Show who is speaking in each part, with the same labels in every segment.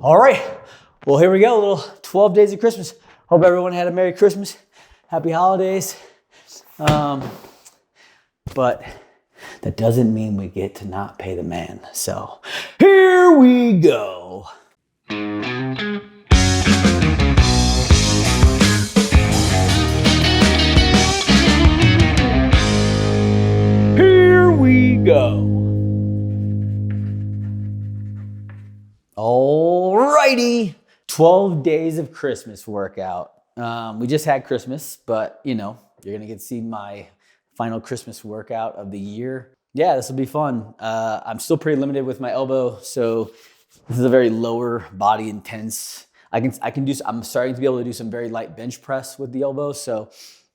Speaker 1: All right, well, here we go, a little 12 days of Christmas. Hope everyone had a Merry Christmas, Happy Holidays. But that doesn't mean we get to not pay the man. So here we go. Here we go. Alrighty, 12 days of Christmas workout. We just had Christmas, but you know, you're gonna get to see my final Christmas workout of the year. Yeah, this will be fun. I'm still pretty limited with my elbow, so this is a very lower body intense. I'm starting to be able to do some very light bench press with the elbow. So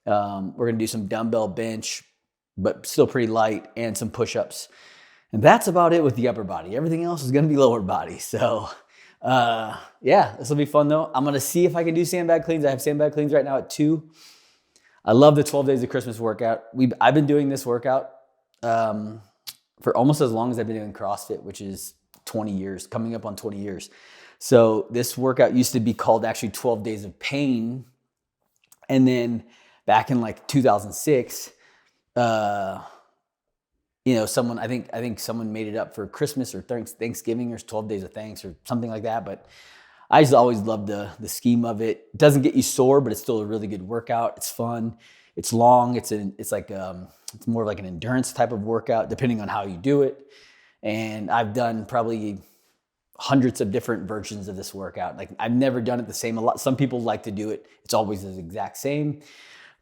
Speaker 1: we're gonna do some dumbbell bench, but still pretty light, and some push-ups. And that's about it with the upper body. Everything else is gonna be lower body. So yeah, this will be fun though. I'm gonna see if I can do sandbag cleans. I have sandbag cleans right now at 2. I love the 12 days of Christmas workout. I've been doing this workout for almost as long as I've been doing CrossFit, which is 20 years, coming up on 20 years. So this workout used to be called actually 12 days of pain. And then back in like 2006, you know, I think someone made it up for Christmas or Thanksgiving or 12 days of thanks or something like that. But I just always loved the scheme of it. It doesn't get you sore, but it's still a really good workout. It's fun. It's long. It's more like an endurance type of workout, depending on how you do it. And I've done probably hundreds of different versions of this workout. Like I've never done it the same. Some people like to do it. It's always the exact same.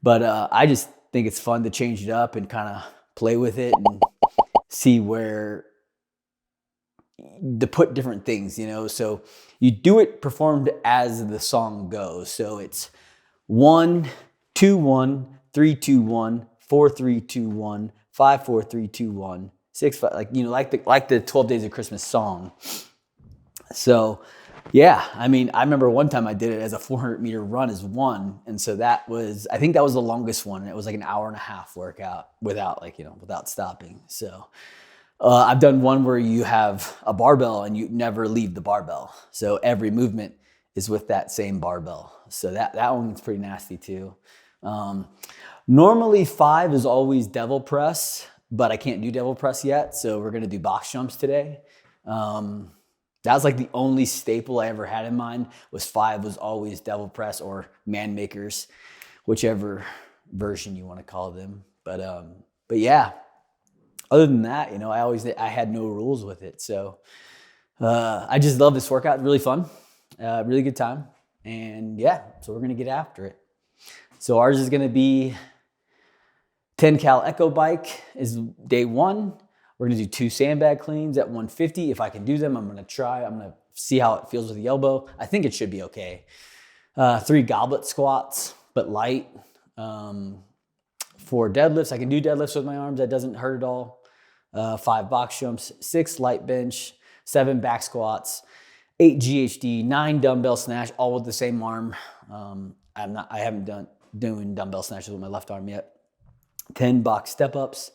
Speaker 1: But I just think it's fun to change it up and kind of play with it and see where to put different things, you know. So you do it performed as the song goes. So it's 1, 2, 1, 3, 2, 1, 4, 3, 2, 1, 5, 4, 3, 2, 1, 6, 5, like, you know, like the 12 Days of Christmas song. So yeah, I mean, I remember one time I did it as a 400-meter run as one. And so I think that was the longest one. And it was like an hour and a half workout without stopping. So I've done one where you have a barbell and you never leave the barbell. So every movement is with that same barbell. So that one's pretty nasty too. Normally 5 is always devil press, but I can't do devil press yet. So we're gonna do box jumps today. That was like the only staple I ever had in mind was 5 was always devil press or man makers, whichever version you want to call them. But yeah, other than that, you know, I had no rules with it. So I just love this workout. Really fun, really good time. And yeah, so we're going to get after it. So ours is going to be 10 cal echo bike is day 1. We're gonna do 2 sandbag cleans at 150. If I can do them, I'm gonna try. I'm gonna see how it feels with the elbow. I think it should be okay. 3 goblet squats, but light. 4 deadlifts. I can do deadlifts with my arms. That doesn't hurt at all. 5 box jumps, 6 light bench, 7 back squats, 8 GHD, 9 dumbbell snatch, all with the same arm. I haven't doing dumbbell snatches with my left arm yet. 10 box step ups,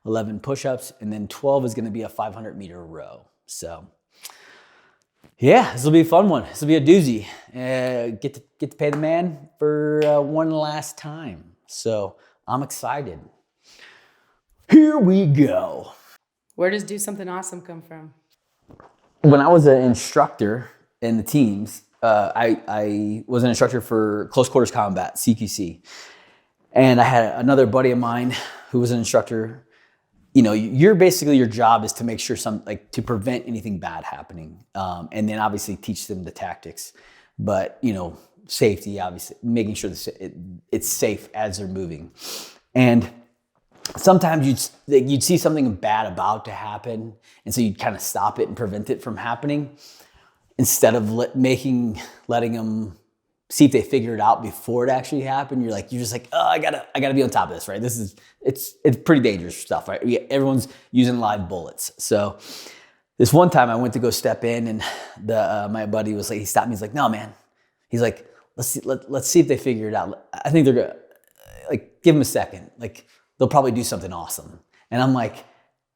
Speaker 1: 11 push-ups, and then 12 is gonna be a 500-meter row. So yeah, this will be a fun one. This will be a doozy. Get to pay the man for one last time. So I'm excited. Here we go.
Speaker 2: Where does do something awesome come from?
Speaker 1: When I was an instructor in the teams, I was an instructor for close quarters combat, CQC. And I had another buddy of mine who was an instructor. You know, your job is to make sure to prevent anything bad happening. And then obviously teach them the tactics, but you know, safety, obviously making sure it's safe as they're moving. And sometimes you'd see something bad about to happen. And so you'd kind of stop it and prevent it from happening instead of letting them see if they figure it out before it actually happened. You're just like, oh, I gotta be on top of this, right? It's pretty dangerous stuff, right? Everyone's using live bullets. So this one time I went to go step in, and my buddy was like, he stopped me. He's like, no, man. He's like, let's see if they figure it out. I think they're gonna give them a second. They'll probably do something awesome. And I'm like,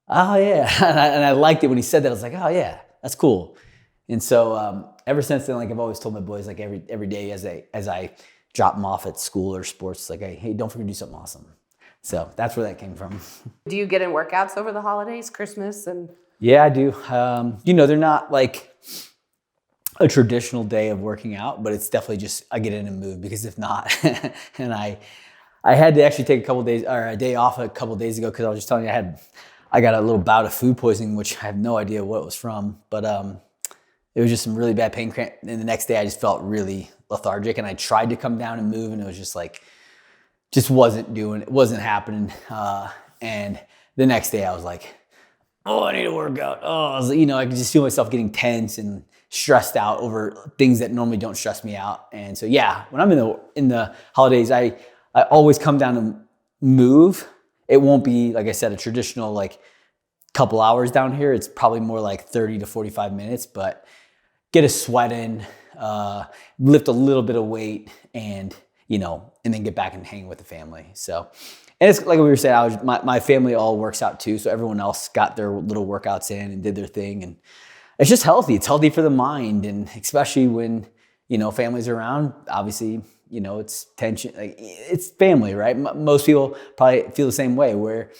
Speaker 1: oh yeah. And I liked it when he said that. I was like, oh yeah, that's cool. And so ever since then, like I've always told my boys, like every day as I drop them off at school or sports, like, hey, don't forget to do something awesome. So that's where that came from.
Speaker 2: Do you get in workouts over the holidays, Christmas, and?
Speaker 1: Yeah, I do. They're not like a traditional day of working out, but it's definitely just I get in and move, because if not, and I had to actually take a day off a couple of days ago, because I was just telling you I got a little bout of food poisoning, which I have no idea what it was from, but it was just some really bad pain cramp. And the next day I just felt really lethargic, and I tried to come down and move, and it was just like, it wasn't happening. And the next day I was like, oh, I need to work out. Oh, I could just feel myself getting tense and stressed out over things that normally don't stress me out. And so, yeah, when I'm in the holidays, I always come down and move. It won't be, like I said, a traditional like couple hours down here. It's probably more like 30 to 45 minutes, but get a sweat in, lift a little bit of weight, and then get back and hang with the family. So, and it's like we were saying, my family all works out too. So everyone else got their little workouts in and did their thing. And it's just healthy. It's healthy for the mind. And especially when, families are around, obviously, it's tension, like it's family, right? Most people probably feel the same way, where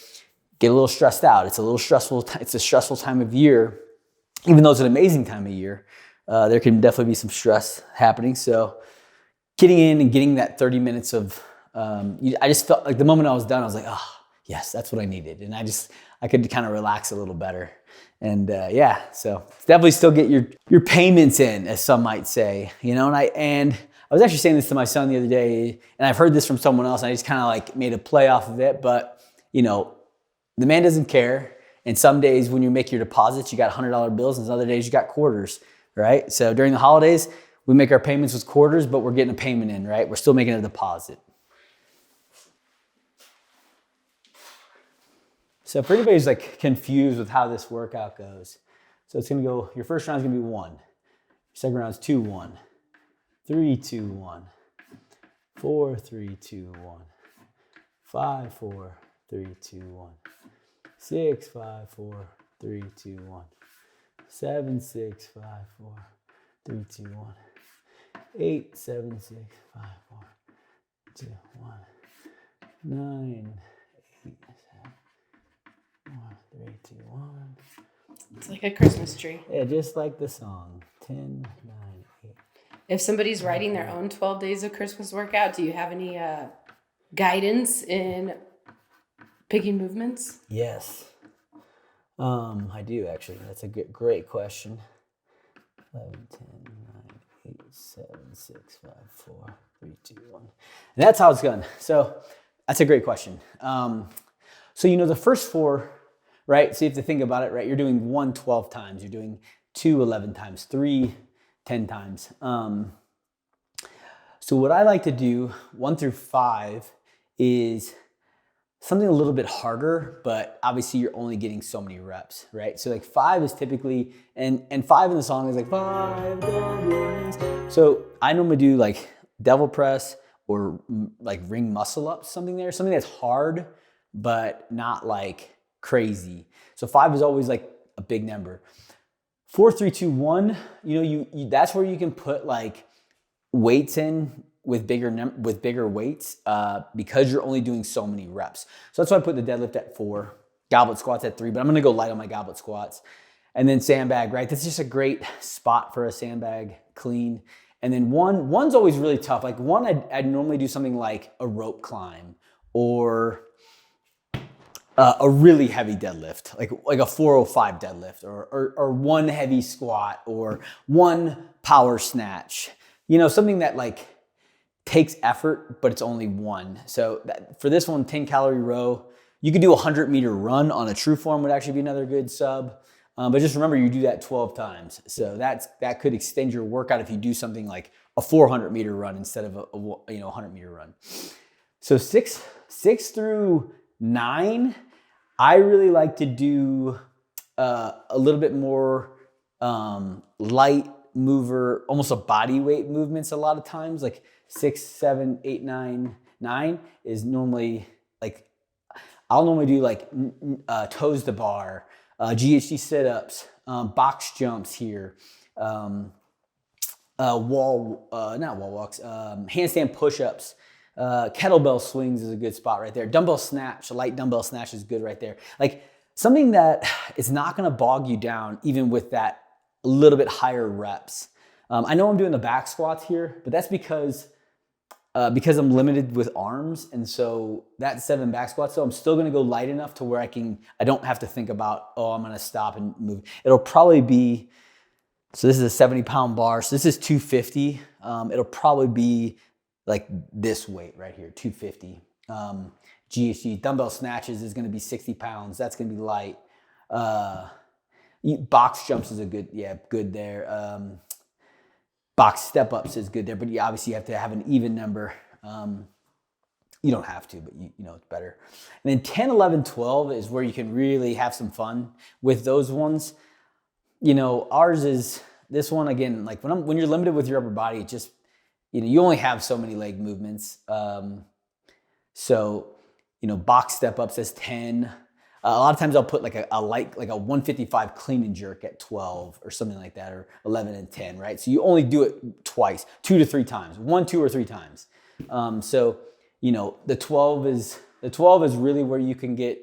Speaker 1: get a little stressed out. It's a stressful time of year, even though it's an amazing time of year. There can definitely be some stress happening. So getting in and getting that 30 minutes of, I just felt like the moment I was done, I was like, oh, yes, that's what I needed. And I could kind of relax a little better. And so definitely still get your payments in, as some might say, and I was actually saying this to my son the other day, and I've heard this from someone else, and I just kind of like made a play off of it. But, the man doesn't care. And some days when you make your deposits, you got $100 bills, and some other days you got quarters, right? So during the holidays, we make our payments with quarters, but we're getting a payment in, right? We're still making a deposit. So if anybody's like confused with how this workout goes, so it's gonna go, your first round is gonna be 1. Your second round is 2-1, 3-2-1, 4-3-2-1, 5-4, 3-2-1, 6-5-4, 3-2-1, 7-6-5-4, 3-2-1, 8-7-6-5-4, 2-1, 9-8-7. 3, 2, 1.
Speaker 2: It's like a Christmas tree.
Speaker 1: Yeah, just like the song. 10, 9, 8.
Speaker 2: If somebody's writing their own 12 days of Christmas workout, do you have any guidance in picking movements?
Speaker 1: Yes. I do actually. That's a great question. 11, 10, 9, 8, 7, 6, 5, 4, 3, 2, 1. And that's how it's done. So that's a great question. So the first 4, right? So you have to think about it, right? You're doing 1 12 times. You're doing 2 11 times, 3 10 times. So what I like to do 1 through 5 is something a little bit harder, but obviously you're only getting so many reps, right? So like 5 is typically, and 5 in the song is like 5 goblins. So I normally do like devil press or like ring muscle ups, something that's hard, but not like crazy. So 5 is always like a big number. 4 3 2 1, you that's where you can put like weights in with bigger weights, because you're only doing so many reps. So that's why I put the deadlift at 4, goblet squats at 3, but I'm gonna go light on my goblet squats. And then sandbag, right? That's just a great spot for a sandbag clean. And then one's always really tough. Like 1, I'd normally do something like a rope climb, or a really heavy deadlift, like a 405 deadlift, or 1 heavy squat, or 1 power snatch. Something that like takes effort, but it's only 1. So for this one, 10-calorie row. You could do a 100-meter run on a true form, would actually be another good sub. But just remember, you do that 12 times. So that could extend your workout if you do something like a 400-meter run instead of a 100-meter run. So 6 through 9, I really like to do a little bit more light mover, almost a body weight movements a lot of times. Like 6, 7, 8, 9 is normally like, I'll normally do like toes to bar, GHD sit-ups, box jumps here, not wall walks, handstand push-ups, kettlebell swings is a good spot right there. Dumbbell snatch, a light dumbbell snatch is good right there. Like something that is not gonna bog you down even with that a little bit higher reps. I know I'm doing the back squats here, but that's because I'm limited with arms. And so that's 7 back squats. So I'm still gonna go light enough to where I don't have to think about, oh, I'm gonna stop and move. It'll probably be, so this is a 70-pound bar. So this is 250. It'll probably be like this weight right here, 250. GHG, dumbbell snatches is gonna be 60 pounds. That's gonna be light. Box jumps is good there. Box step ups is good there, but you obviously have to have an even number. You don't have to, but you know it's better. And then 10, 11, 12 is where you can really have some fun with those ones. You know, ours is this one again, like when you're limited with your upper body, it just, you know, you only have so many leg movements. So, you know, box step ups as 10. A lot of times I'll put like a 155 clean and jerk at 12 or something like that, or 11 and 10, right? So you only do it twice, 2 to 3 times, 1, 2, or 3 times. So, you know, the 12 is really where you can get,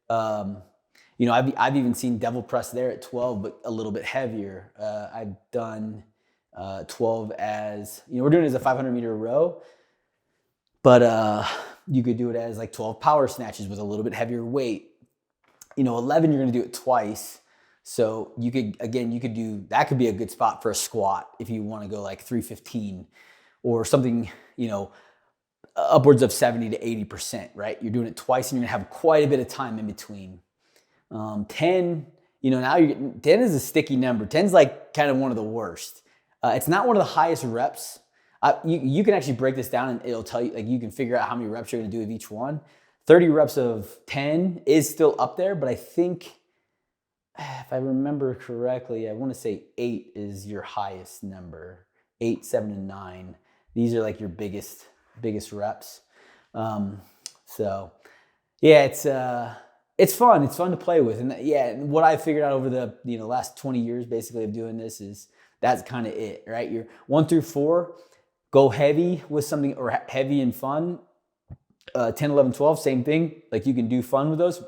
Speaker 1: you know, I've even seen devil press there at 12, but a little bit heavier. I've done 12 as, you know, we're doing it as a 500-meter row, but you could do it as like 12 power snatches with a little bit heavier weight. You know, 11, you're gonna do it twice. So you could do, that could be a good spot for a squat if you wanna go like 315 or something, you know, upwards of 70 to 80%, right? You're doing it twice and you're gonna have quite a bit of time in between. 10, you know, now 10 is a sticky number. 10's like kind of one of the worst. It's not one of the highest reps. You can actually break this down and it'll tell you, like you can figure out how many reps you're gonna do with each one. 30 reps of 10 is still up there, but I think, if I remember correctly, I want to say 8 is your highest number. 8, 7, and 9. These are like your biggest reps. So yeah, it's fun. It's fun to play with. And yeah, what I figured out over the last 20 years basically of doing this is that's kind of it, right? You're 1 through 4, go heavy with something, or heavy and fun. 10, 11, 12, same thing. Like you can do fun with those.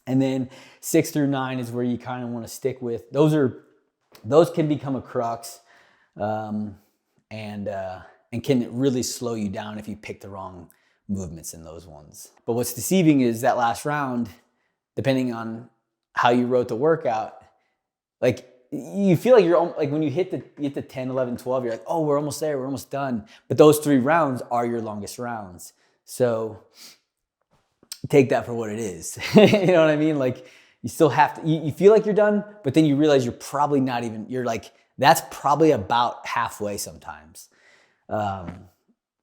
Speaker 1: And then 6 through 9 is where you kind of want to stick with. Those can become a crux, and can really slow you down if you pick the wrong movements in those ones. But what's deceiving is that last round, depending on how you wrote the workout, like you feel like you're like when you hit the 10, 11, 12, you're like, oh, we're almost there, we're almost done. But those 3 rounds are your longest rounds. So take that for what it is. You know what I mean? Like you still have to, you feel like you're done, but then you realize you're probably not even, you're like, that's probably about halfway sometimes,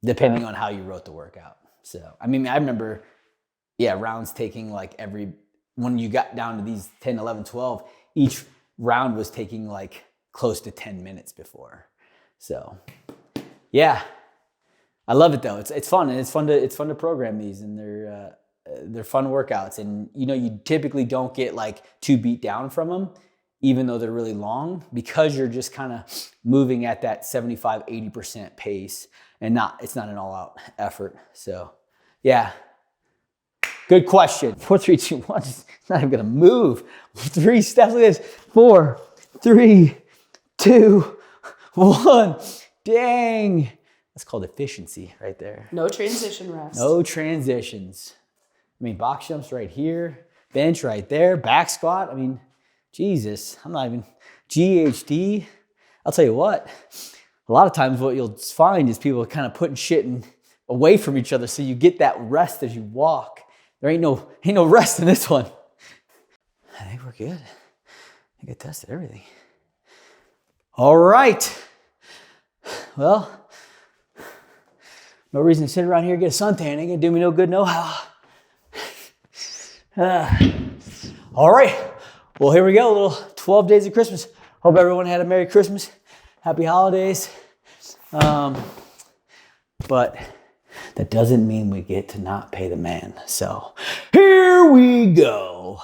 Speaker 1: depending on how you wrote the workout. So, I mean, I remember, rounds taking like when you got down to these 10, 11, 12, each round was taking like close to 10 minutes before. So yeah. I love it though. It's fun, and it's fun to program these, and they're fun workouts. And you know, you typically don't get like too beat down from them, even though they're really long, because you're just kind of moving at that 75, 80% pace, and it's not an all-out effort. So yeah, good question. 4, 3, 2, 1. It's not even gonna move. 3 steps like this. 4, 3, 2, 1. Dang. That's called efficiency right there.
Speaker 2: No transition rest.
Speaker 1: No transitions. I mean, box jumps right here, bench right there, back squat. I mean, Jesus, I'm not even, GHD. I'll tell you what, a lot of times what you'll find is people kind of putting shit away from each other so you get that rest as you walk. There ain't no rest in this one. I think we're good. I think I tested everything. All right. Well, no reason to sit around here and get a suntan. Ain't gonna do me no good, no how. All right. Well, here we go. A little 12 days of Christmas. Hope everyone had a Merry Christmas. Happy holidays. But that doesn't mean we get to not pay the man. So here we go.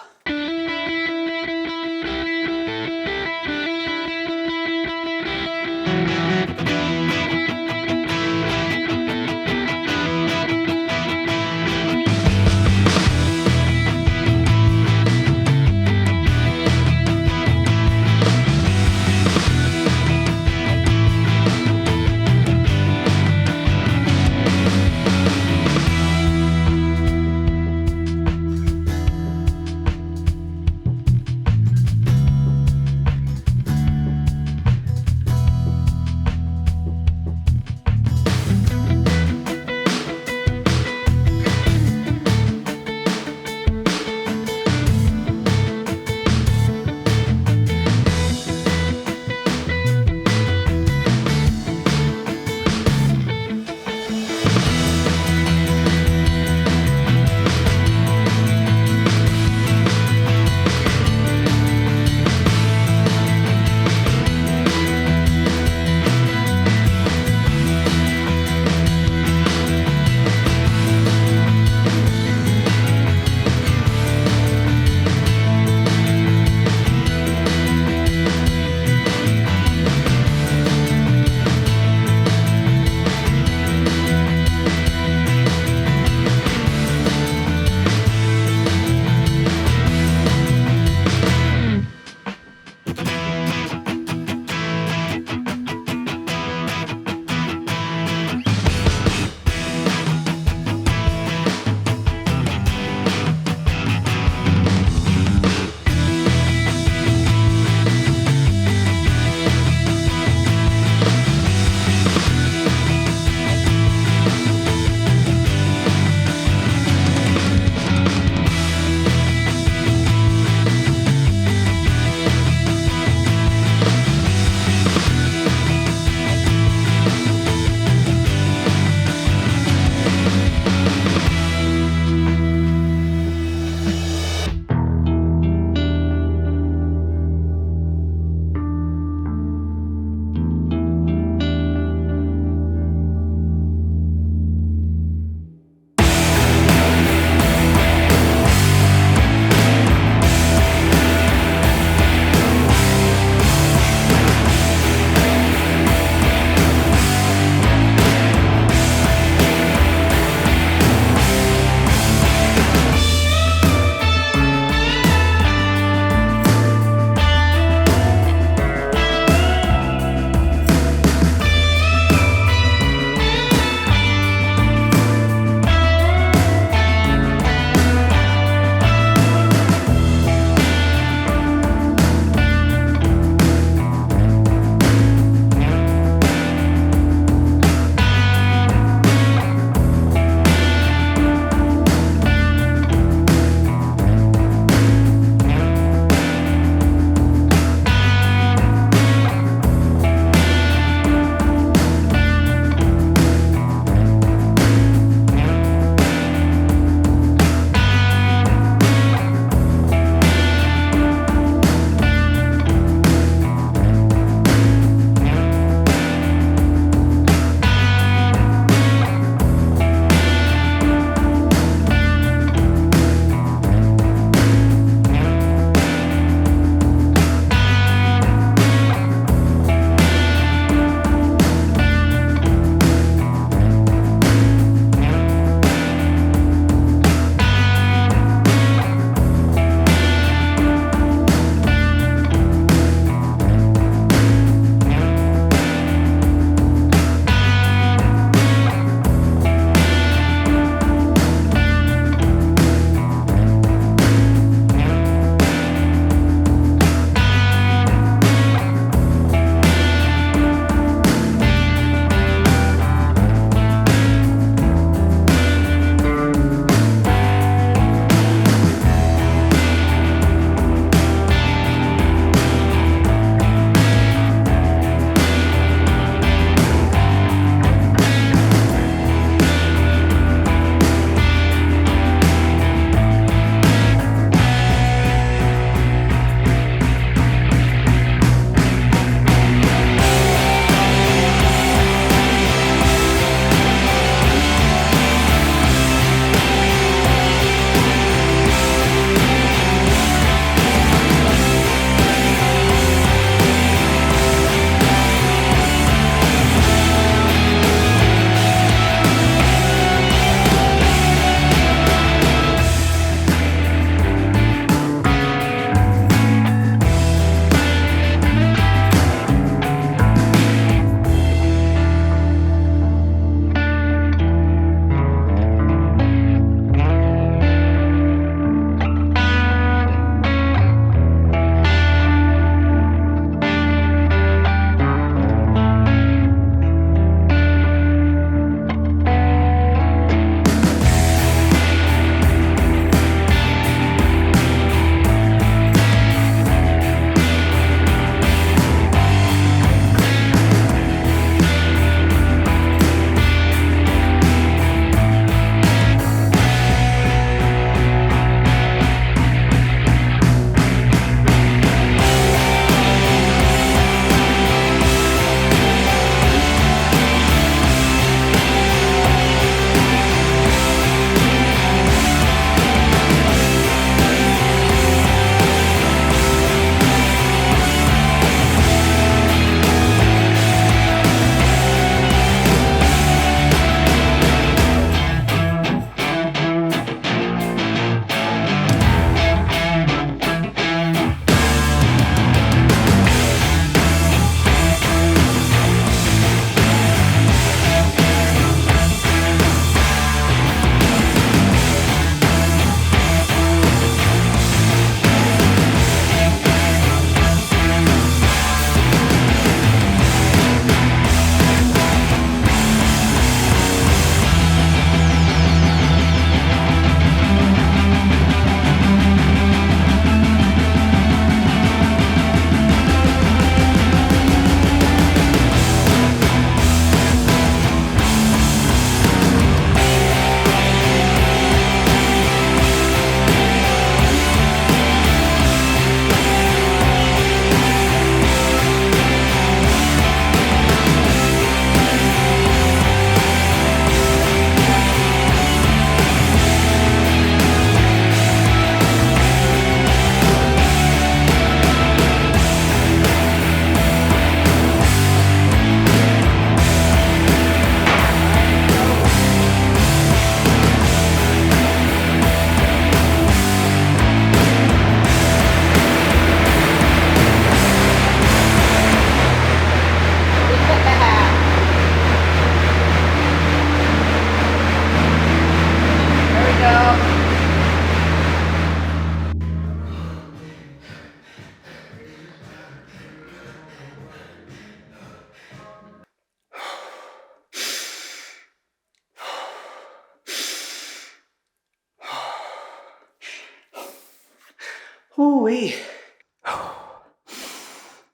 Speaker 1: Ooh-wee.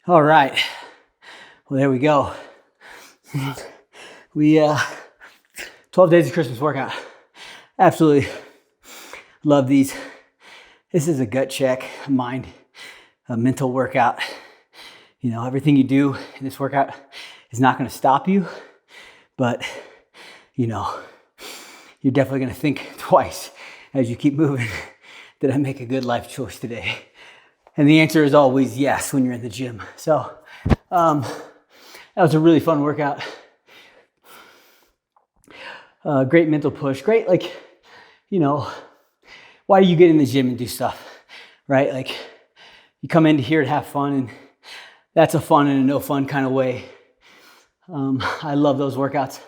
Speaker 1: All right. Well, there we go. We 12 days of Christmas workout. Absolutely love these. This is a gut check, a mental workout. You know, everything you do in this workout is not going to stop you, but you know, you're definitely going to think twice as you keep moving. Did I make a good life choice today? And the answer is always yes when you're in the gym. So that was a really fun workout. Great mental push. Great, like, you know, why do you get in the gym and do stuff, right? Like, you come into here to have fun, and that's a fun and a no fun kind of way. I love those workouts.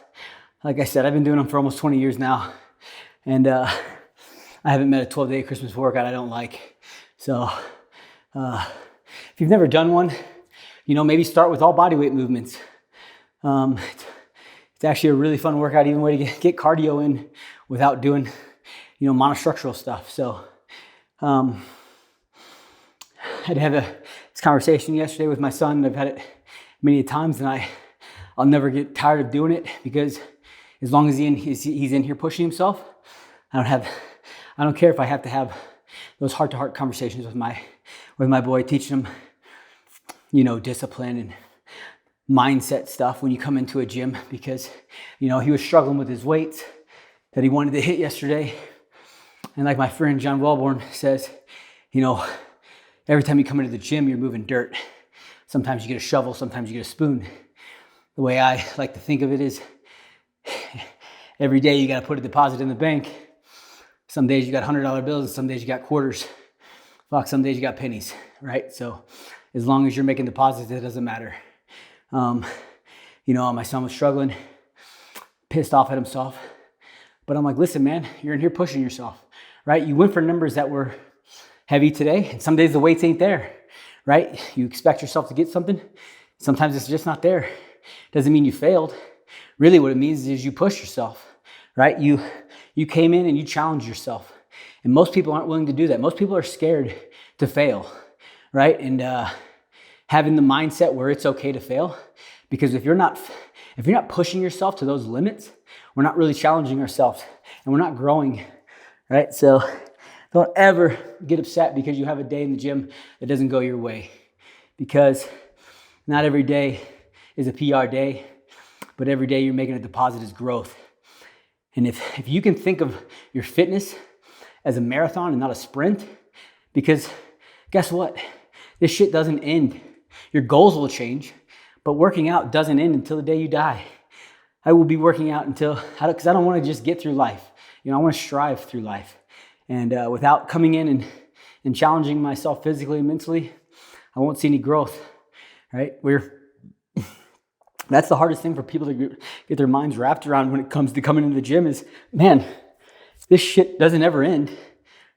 Speaker 1: Like I said, I've been doing them for almost 20 years now, and I haven't met a 12-day Christmas workout I don't like. So if you've never done one, you know, maybe start with all body weight movements. It's actually a really fun workout, even way to get cardio in without doing, you know, monostructural stuff. So I had to have this conversation yesterday with my son. I've had it many times, and I'll never get tired of doing it, because as long as he's in here pushing himself, I don't care if I have to have those heart-to-heart conversations with my boy, teaching him, you know, discipline and mindset stuff when you come into a gym, because, you know, he was struggling with his weights that he wanted to hit yesterday. And like my friend John Wellborn says, you know, every time you come into the gym, you're moving dirt. Sometimes you get a shovel, sometimes you get a spoon. The way I like to think of it is, every day you got to put a deposit in the bank. Some days you got $100 bills, and some days you got quarters. Fuck, some days you got pennies, right? So as long as you're making deposits, it doesn't matter. You know, my son was struggling, pissed off at himself. But I'm like, listen, man, you're in here pushing yourself, right? You went for numbers that were heavy today, and some days the weights ain't there, right? You expect yourself to get something. Sometimes it's just not there. Doesn't mean you failed. Really what it means is you push yourself, right? You came in and you challenged yourself. And most people aren't willing to do that. Most people are scared to fail, right? And having the mindset where it's okay to fail, because if you're not pushing yourself to those limits, we're not really challenging ourselves, and we're not growing, right? So don't ever get upset because you have a day in the gym that doesn't go your way, because not every day is a PR day, but every day you're making a deposit is growth. And if you can think of your fitness as a marathon and not a sprint, because guess what? This shit doesn't end. Your goals will change, but working out doesn't end until the day you die. I will be working out because I don't want to just get through life. You know, I want to strive through life. And without coming in and challenging myself physically and mentally, I won't see any growth, right? That's the hardest thing for people to get their minds wrapped around when it comes to coming into the gym is, man, this shit doesn't ever end,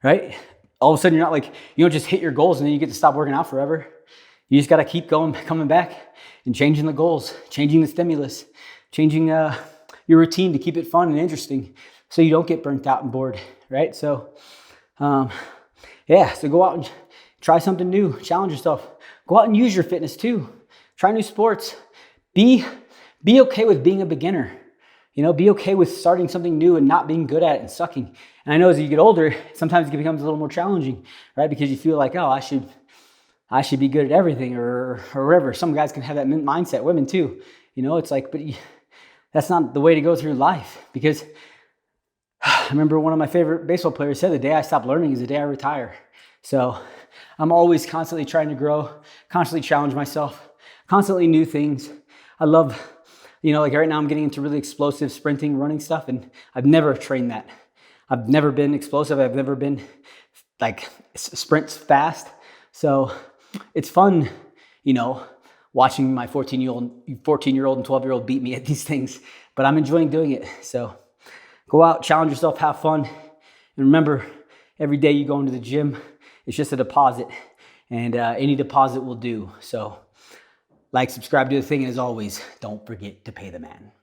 Speaker 1: right? All of a sudden you're not like, you don't just hit your goals and then you get to stop working out forever. You just got to keep going, coming back and changing the goals, changing the stimulus, changing your routine to keep it fun and interesting so you don't get burnt out and bored, right? So, so go out and try something new, challenge yourself. Go out and use your fitness too. Try new sports. Be okay with being a beginner. You know, be okay with starting something new and not being good at it and sucking. And I know as you get older, sometimes it becomes a little more challenging, right? Because you feel like, oh, I should be good at everything or whatever. Some guys can have that mindset, women too. You know, it's like, but that's not the way to go through life. Because I remember one of my favorite baseball players said, the day I stop learning is the day I retire. So I'm always constantly trying to grow, constantly challenge myself, constantly new things. I love, you know, like right now I'm getting into really explosive sprinting, running stuff, and I've never trained that. I've never been explosive. I've never been like sprints fast. So it's fun, you know, watching my 14-year-old and 12-year-old beat me at these things, but I'm enjoying doing it. So go out, challenge yourself, have fun. And remember, every day you go into the gym, it's just a deposit, and any deposit will do. So like, subscribe to the thing, and as always, don't forget to pay the man.